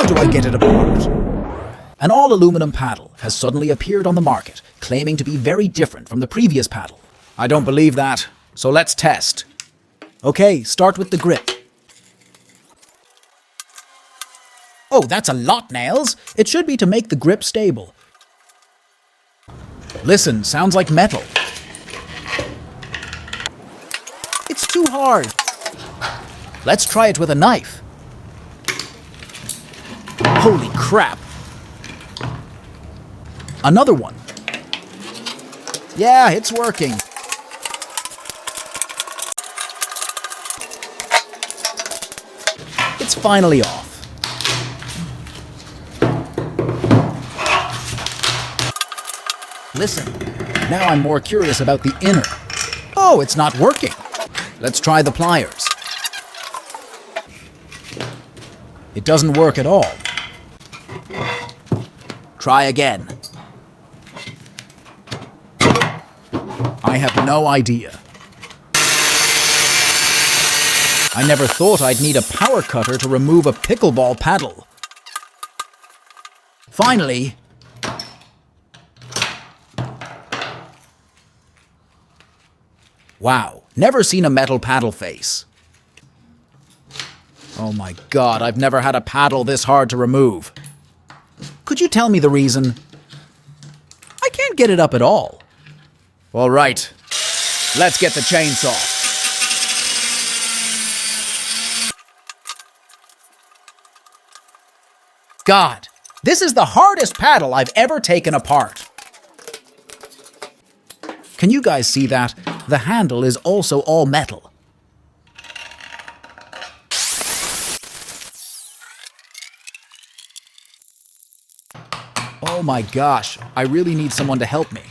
How do I get it apart? An all-aluminum paddle has suddenly appeared on the market, claiming to be very different from the previous paddle. I don't believe that, so let's test. Okay, start with the grip. Oh, that's a lot, Nails. It should be to make the grip stable. Listen, sounds like metal. It's too hard. Let's try it with a knife. Holy crap. Another one. Yeah, it's working. It's finally off. Listen, now I'm more curious about the inner. Oh, it's not working. Let's try the pliers. It doesn't work at all. Try again. I have no idea. I never thought I'd need a power cutter to remove a pickleball paddle. Finally, wow, never seen a metal paddle face. Oh my God, I've never had a paddle this hard to remove. Could you tell me the reason? I can't get it up at all. All right, let's get the chainsaw. God, this is the hardest paddle I've ever taken apart. Can you guys see that? The handle is also all metal. Oh my gosh, I really need someone to help me.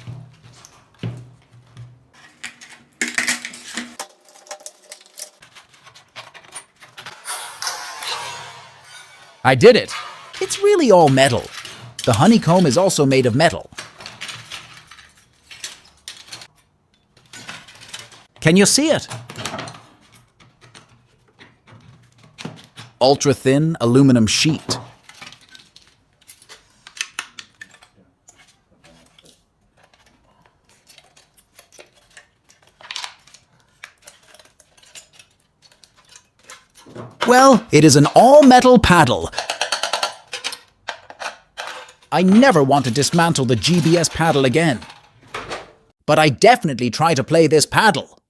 I did it! It's really all metal. The honeycomb is also made of metal. Can you see it? Ultra-thin aluminum sheet. Well, it is an all-metal paddle. I never want to dismantle the GBS paddle again. But I definitely try to play this paddle.